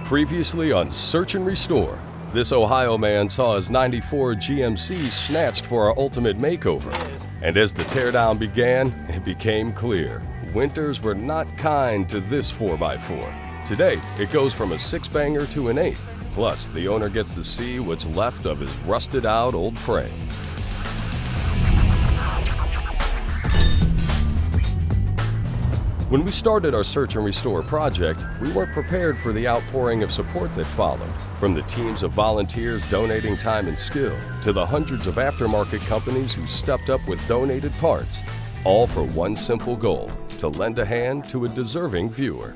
Previously on Search and Restore, this Ohio man saw his 94 GMC snatched for our ultimate makeover. And as the teardown began, it became clear. Winters were not kind to this 4x4. Today, it goes from a 6-banger to an 8. Plus, the owner gets to see what's left of his rusted out old frame. When we started our Search and Restore project, we weren't prepared for the outpouring of support that followed. From the teams of volunteers donating time and skill, to the hundreds of aftermarket companies who stepped up with donated parts, all for one simple goal: to lend a hand to a deserving viewer.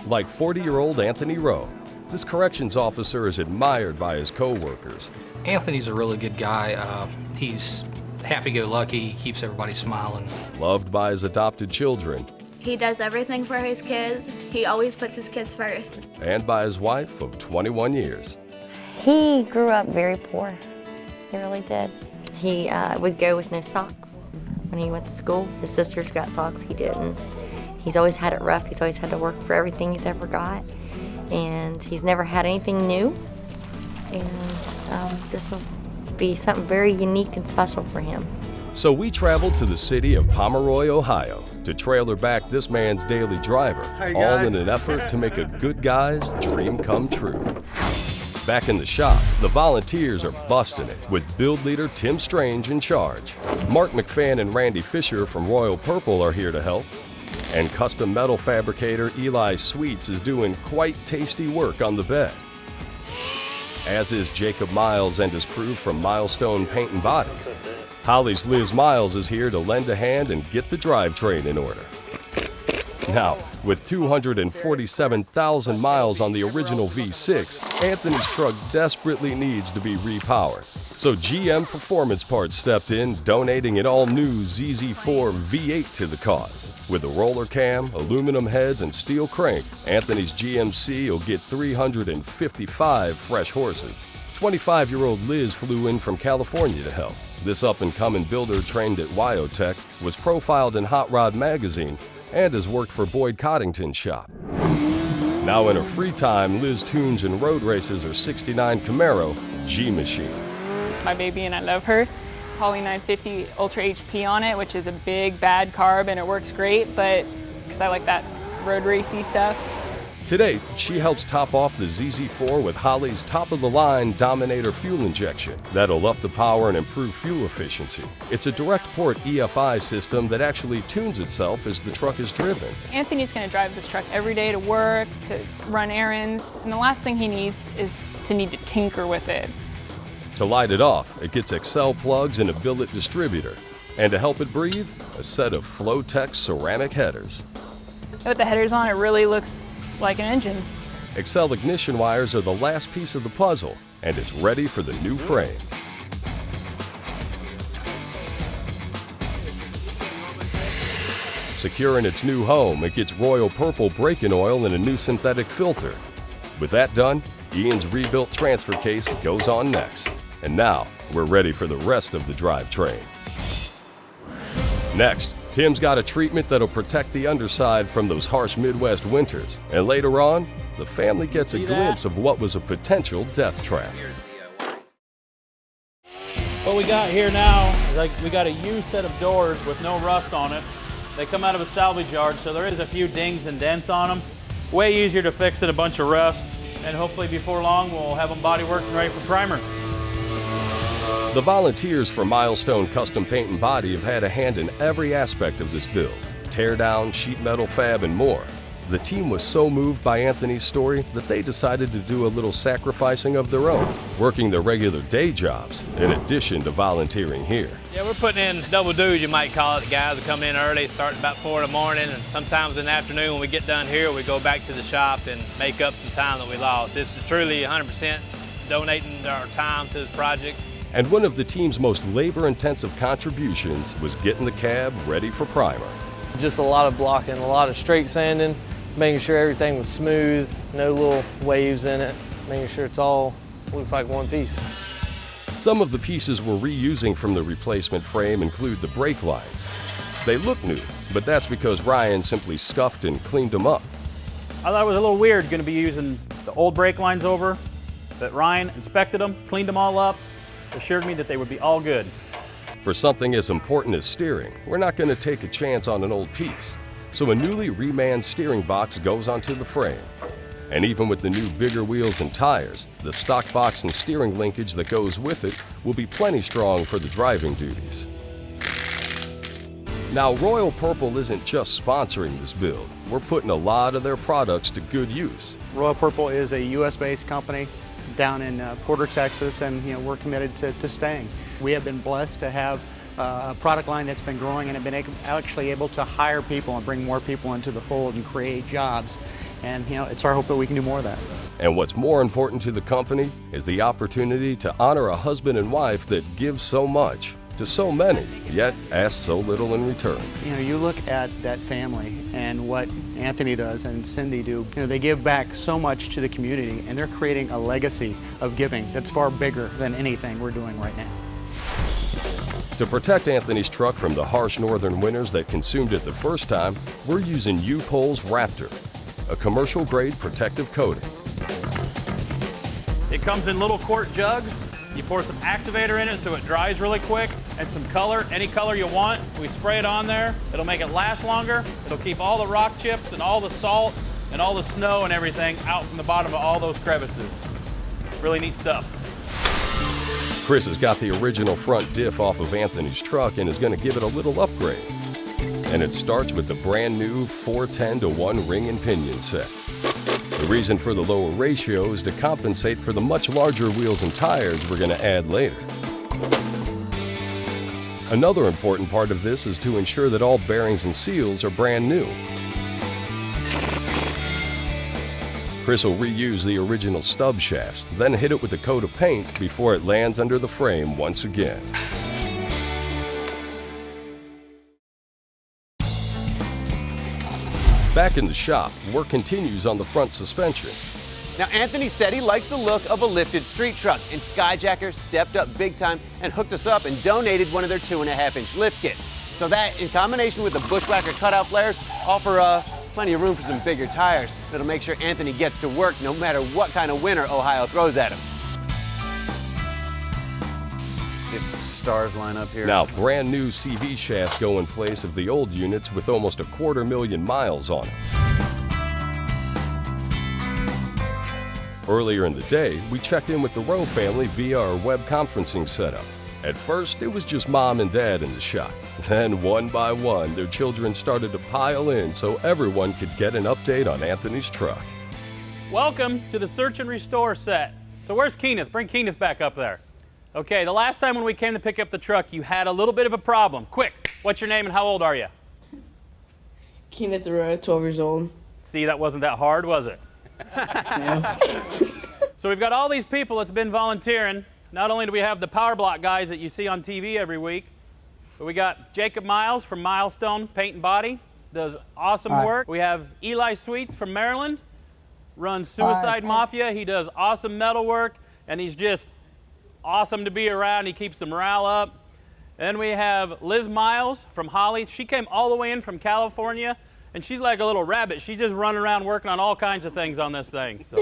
Like 40-year-old Anthony Rowe, this corrections officer is admired by his co-workers. Anthony's a really good guy. He's happy-go-lucky, keeps everybody smiling. Loved by his adopted children. He does everything for his kids. He always puts his kids first. And by his wife of 21 years. He grew up very poor. He really did. He would go with no socks when he went to school. His sisters got socks, he didn't. He's always had it rough. He's always had to work for everything he's ever got. And he's never had anything new. And this will be something very unique and special for him. So we traveled to the city of Pomeroy, Ohio, to trailer back this man's daily driver, all in an effort to make a good guy's dream come true. Back in the shop, the volunteers are busting it, with build leader Tim Strange in charge. Mark McFan and Randy Fisher from Royal Purple are here to help. And custom metal fabricator Eli Sweets is doing quite tasty work on the bed. As is Jacob Miles and his crew from Milestone Paint and Body. Holly's Liz Miles is here to lend a hand and get the drivetrain in order. Now, with 247,000 miles on the original V6, Anthony's truck desperately needs to be repowered. So GM Performance Parts stepped in, donating an all-new ZZ4 V8 to the cause. With a roller cam, aluminum heads, and steel crank, Anthony's GMC will get 355 fresh horses. 25-year-old Liz flew in from California to help. This up-and-coming builder trained at Wyotech was profiled in Hot Rod magazine and has worked for Boyd Coddington's shop. Now in her free time, Liz tunes and road races her 69 Camaro G-Machine. It's my baby and I love her. Poly 950 Ultra HP on it, which is a big, bad carb, and it works great, but because I like that road racy stuff. Today, she helps top off the ZZ4 with Holley's top-of-the-line Dominator fuel injection that'll up the power and improve fuel efficiency. It's a direct port EFI system that actually tunes itself as the truck is driven. Anthony's going to drive this truck every day to work, to run errands, and the last thing he needs is to need to tinker with it. To light it off, it gets Excel plugs and a billet distributor. And to help it breathe, a set of Flowtech ceramic headers. With the headers on, it really looks like an engine. Excel ignition wires are the last piece of the puzzle, and it's ready for the new frame. Secure in its new home, it gets Royal Purple braking oil and a new synthetic filter. With that done, Ian's rebuilt transfer case goes on next. And now, we're ready for the rest of the drivetrain. Next, Tim's got a treatment that'll protect the underside from those harsh Midwest winters. And later on, the family gets a glimpse of what was a potential death trap. What we got here now is we got a used set of doors with no rust on it. They come out of a salvage yard, so there is a few dings and dents on them. Way easier to fix than a bunch of rust. And hopefully before long, we'll have them body worked and ready for primer. The volunteers for Milestone Custom Paint and Body have had a hand in every aspect of this build. Teardown, sheet metal fab, and more. The team was so moved by Anthony's story that they decided to do a little sacrificing of their own, working their regular day jobs, in addition to volunteering here. Yeah, we're putting in double dues, you might call it. The guys that come in early, starting about 4 in the morning, and sometimes in the afternoon when we get done here, we go back to the shop and make up some time that we lost. This is truly 100% donating our time to this project. And one of the team's most labor-intensive contributions was getting the cab ready for primer. Just a lot of blocking, a lot of straight sanding, making sure everything was smooth, no little waves in it, making sure it's all looks like one piece. Some of the pieces we're reusing from the replacement frame include the brake lines. They look new, but that's because Ryan simply scuffed and cleaned them up. I thought it was a little weird going to be using the old brake lines over, but Ryan inspected them, cleaned them all up, assured me that they would be all good. For something as important as steering, we're not going to take a chance on an old piece. So a newly remanned steering box goes onto the frame. And even with the new bigger wheels and tires, the stock box and steering linkage that goes with it will be plenty strong for the driving duties. Now, Royal Purple isn't just sponsoring this build. We're putting a lot of their products to good use. Royal Purple is a US-based company down in Porter, Texas, and we're committed to staying. We have been blessed to have a product line that's been growing and have been actually able to hire people and bring more people into the fold and create jobs. And it's our hope that we can do more of that. And what's more important to the company is the opportunity to honor a husband and wife that give so much to so many, yet ask so little in return. You look at that family and what Anthony does and Cindy do. They give back so much to the community, and they're creating a legacy of giving that's far bigger than anything we're doing right now. To protect Anthony's truck from the harsh northern winters that consumed it the first time, we're using U-Pole's Raptor, a commercial-grade protective coating. It comes in little quart jugs. You pour some activator in it so it dries really quick, and some color, any color you want. We spray it on there. It'll make it last longer. It'll keep all the rock chips and all the salt and all the snow and everything out from the bottom of all those crevices. Really neat stuff. Chris has got the original front diff off of Anthony's truck and is going to give it a little upgrade. And it starts with the brand new 410-to-1 ring and pinion set. The reason for the lower ratio is to compensate for the much larger wheels and tires we're going to add later. Another important part of this is to ensure that all bearings and seals are brand new. Chris will reuse the original stub shafts, then hit it with a coat of paint before it lands under the frame once again. Back in the shop, work continues on the front suspension. Now, Anthony said he likes the look of a lifted street truck, and Skyjacker stepped up big time and hooked us up and donated one of their 2.5-inch lift kits. So that, in combination with the Bushwhacker cutout flares, offer plenty of room for some bigger tires that'll make sure Anthony gets to work no matter what kind of winter Ohio throws at him. See if the stars line up here. Now, brand new CV shafts go in place of the old units with almost 250,000 miles on them. Earlier in the day, we checked in with the Rowe family via our web conferencing setup. At first, it was just Mom and Dad in the shop. Then, one by one, their children started to pile in so everyone could get an update on Anthony's truck. Welcome to the Search and Restore set. So where's Kenneth? Bring Kenneth back up there. Okay, the last time when we came to pick up the truck, you had a little bit of a problem. Quick, what's your name and how old are you? Kenneth Rowe, 12 years old. See, that wasn't that hard, was it? No. So we've got all these people that's been volunteering. Not only do we have the power block guys that you see on TV every week, but we got Jacob Miles from Milestone Paint and Body, does awesome work. We have Eli Sweets from Maryland, runs Suicide Mafia. He does awesome metal work, and he's just awesome to be around. He keeps the morale up. And then we have Liz Miles from Holly. She came all the way in from California, and she's like a little rabbit. She's just running around working on all kinds of things on this thing. So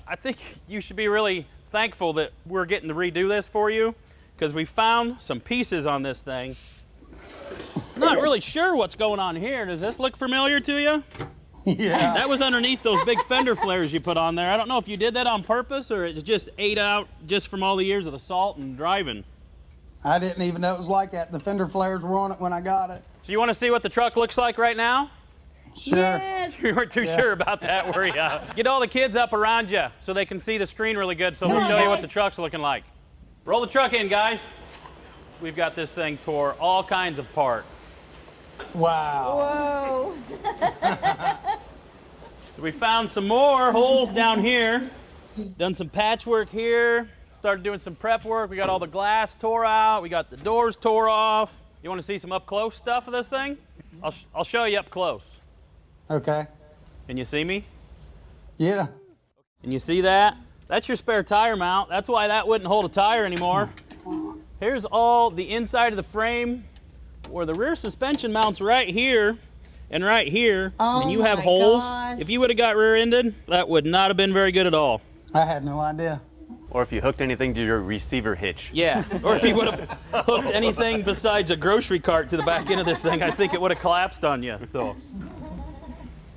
I think you should be really thankful that we're getting to redo this for you, because we found some pieces on this thing. Not really sure what's going on here. Does this look familiar to you? Yeah. That was underneath those big fender flares you put on there. I don't know if you did that on purpose or it just ate out just from all the years of assault and driving. I didn't even know it was like that. The fender flares were on it when I got it. So you want to see what the truck looks like right now? Sure. Yes. You weren't too sure about that, were you? Get all the kids up around you so they can see the screen really good, so we'll show you what the truck's looking like. Roll the truck in, guys. We've got this thing tore all kinds apart. Wow. Whoa. So we found some more holes down here. Done some patchwork here. Started doing some prep work. We got all the glass tore out. We got the doors tore off. You want to see some up close stuff of this thing? I'll show you up close. Okay. Can you see me? Yeah. Can you see that? That's your spare tire mount. That's why that wouldn't hold a tire anymore. Here's all the inside of the frame where the rear suspension mounts right here. And right here, Oh and you have my holes. gosh. If you would have got rear-ended, that would not have been very good at all. I had no idea. Or if you hooked anything to your receiver hitch. Yeah, or if you would have hooked anything besides a grocery cart to the back end of this thing, I think it would have collapsed on you, so.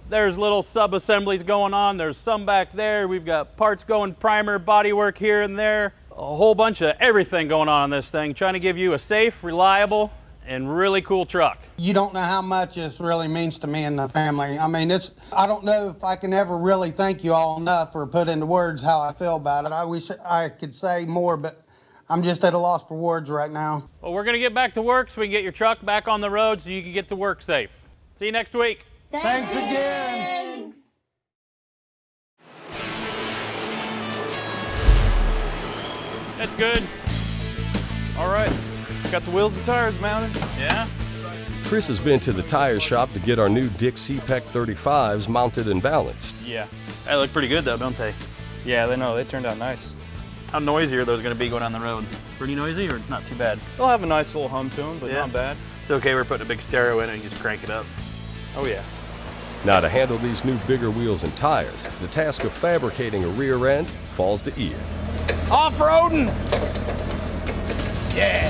There's little sub-assemblies going on. There's some back there. We've got parts going, primer, bodywork here and there. A whole bunch of everything going on this thing, trying to give you a safe, reliable, and really cool truck. You don't know how much this really means to me and the family. I mean, I don't know if I can ever really thank you all enough or put into words how I feel about it. I wish I could say more, but I'm just at a loss for words right now. Well, we're gonna get back to work so we can get your truck back on the road so you can get to work safe. See you next week. Thanks again. That's good. All right, got the wheels and tires mounted. Yeah. Chris has been to the tire shop to get our new Dick C-Pec 35s mounted and balanced. Yeah. They look pretty good though, don't they? Yeah, they turned out nice. How noisy are those gonna be going down the road? Pretty noisy or not too bad? They'll have a nice little hum to them, but Yeah. not bad. It's okay, we're putting a big stereo in it and just crank it up. Oh yeah. Now to handle these new bigger wheels and tires, the task of fabricating a rear end falls to Ian. Off-roading! Yeah!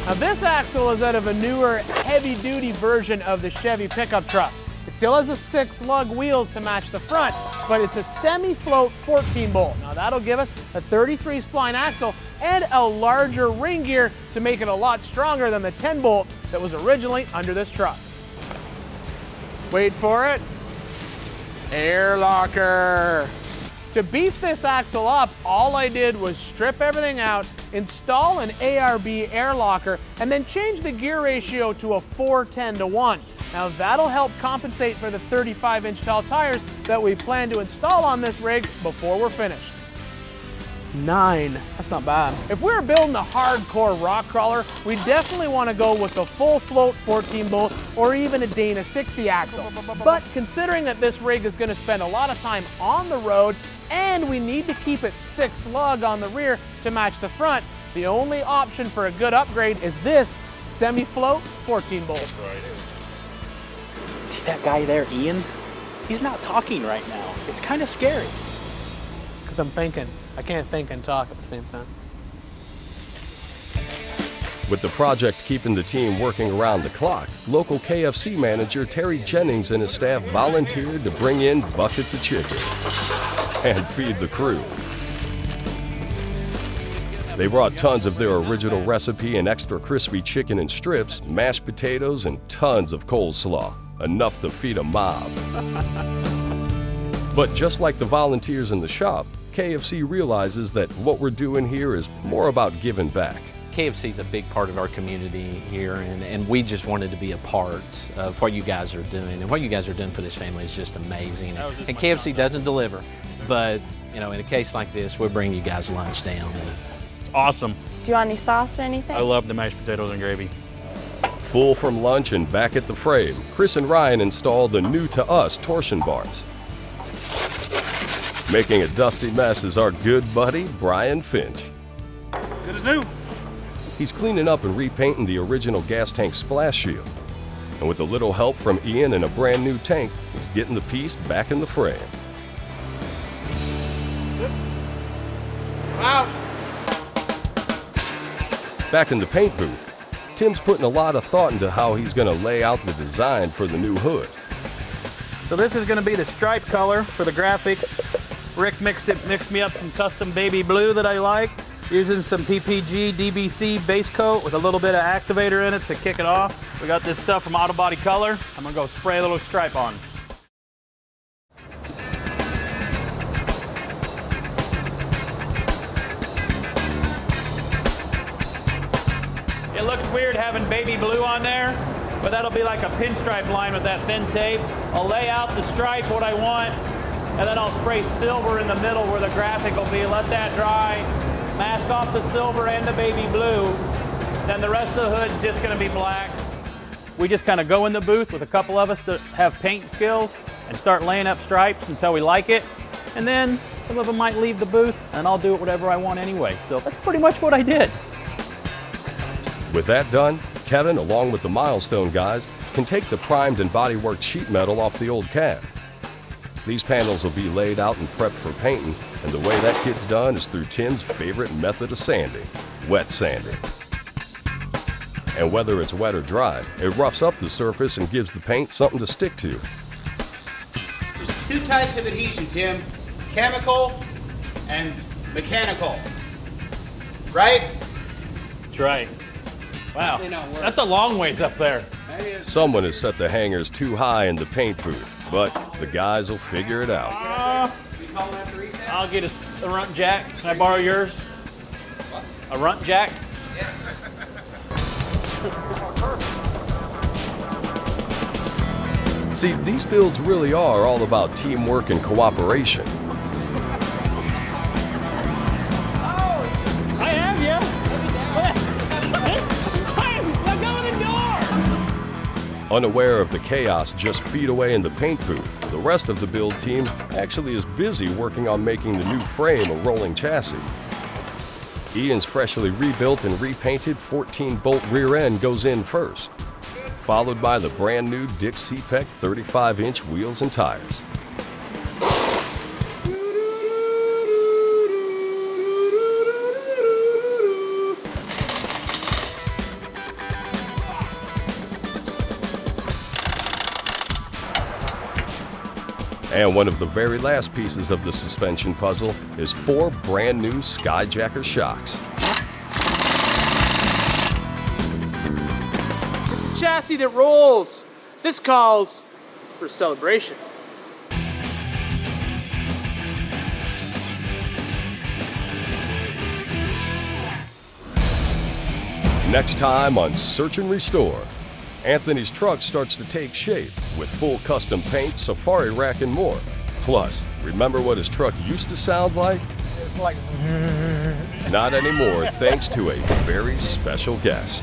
Now this axle is out of a newer heavy-duty version of the Chevy pickup truck. It still has the 6-lug wheels to match the front, but it's a semi-float 14-bolt. Now that'll give us a 33-spline axle and a larger ring gear to make it a lot stronger than the 10-bolt that was originally under this truck. Wait for it. Air locker. To beef this axle up, all I did was strip everything out, install an ARB air locker, and then change the gear ratio to a 4:10:1. Now that'll help compensate for the 35-inch tall tires that we plan to install on this rig before we're finished. 9, that's not bad. If we were building a hardcore rock crawler, we definitely want to go with the full float 14-bolt or even a Dana 60 axle. But considering that this rig is going to spend a lot of time on the road and we need to keep it 6-lug on the rear to match the front, the only option for a good upgrade is this semi-float 14-bolt. See that guy there, Ian? He's not talking right now. It's kind of scary. Because I'm thinking. I can't think and talk at the same time. With the project keeping the team working around the clock, local KFC manager Terry Jennings and his staff volunteered to bring in buckets of chicken and feed the crew. They brought tons of their original recipe and extra crispy chicken in strips, mashed potatoes, and tons of coleslaw, enough to feed a mob. But just like the volunteers in the shop, KFC realizes that what we're doing here is more about giving back. KFC is a big part of our community here, and we just wanted to be a part of what you guys are doing. And what you guys are doing for this family is just amazing. And KFC doesn't deliver, but you know, in a case like this, we'll bring you guys lunch down. It's awesome. Do you want any sauce or anything? I love the mashed potatoes and gravy. Full from lunch and back at the frame, Chris and Ryan installed the new-to-us torsion bars. Making a dusty mess is our good buddy, Brian Finch. Good as new. He's cleaning up and repainting the original gas tank splash shield. And with a little help from Ian and a brand new tank, he's getting the piece back in the frame. Wow. Back in the paint booth, Tim's putting a lot of thought into how he's going to lay out the design for the new hood. So this is going to be the stripe color for the graphics. Rick mixed me up some custom baby blue that I like, using some PPG DBC base coat with a little bit of activator in it to kick it off. We got this stuff from Auto Body Color. I'm gonna go spray a little stripe on. It looks weird having baby blue on there, but that'll be like a pinstripe line with that thin tape. I'll lay out the stripe what I want, and then I'll spray silver in the middle where the graphic will be. Let that dry, mask off the silver and the baby blue. Then the rest of the hood's just gonna be black. We just kind of go in the booth with a couple of us that have paint skills and start laying up stripes until we like it. And then some of them might leave the booth and I'll do it whatever I want anyway. So that's pretty much what I did. With that done, Kevin, along with the Milestone guys, can take the primed and bodyworked sheet metal off the old cab. These panels will be laid out and prepped for painting, and the way that gets done is through Tim's favorite method of sanding, wet sanding. And whether it's wet or dry, it roughs up the surface and gives the paint something to stick to. There's two types of adhesion, Tim. Chemical and mechanical. Right? That's right. Wow, that's a long ways up there. Someone has set the hangers too high in the paint booth, but the guys will figure it out. I'll get a runt jack. Can I borrow yours? A runt jack? See, these builds really are all about teamwork and cooperation. I have you. Let go of the door. Unaware of the chaos just feet away in the paint booth, the rest of the build team actually is busy working on making the new frame a rolling chassis. Ian's freshly rebuilt and repainted 14-bolt rear end goes in first, followed by the brand new Dick C-Peck 35-inch wheels and tires. And one of the very last pieces of the suspension puzzle is 4 brand new Skyjacker shocks. Chassis that rolls. This calls for celebration. Next time on Search and Restore, Anthony's truck starts to take shape with full custom paint, safari rack, and more. Plus, remember what his truck used to sound like? It's like... Not anymore, thanks to a very special guest.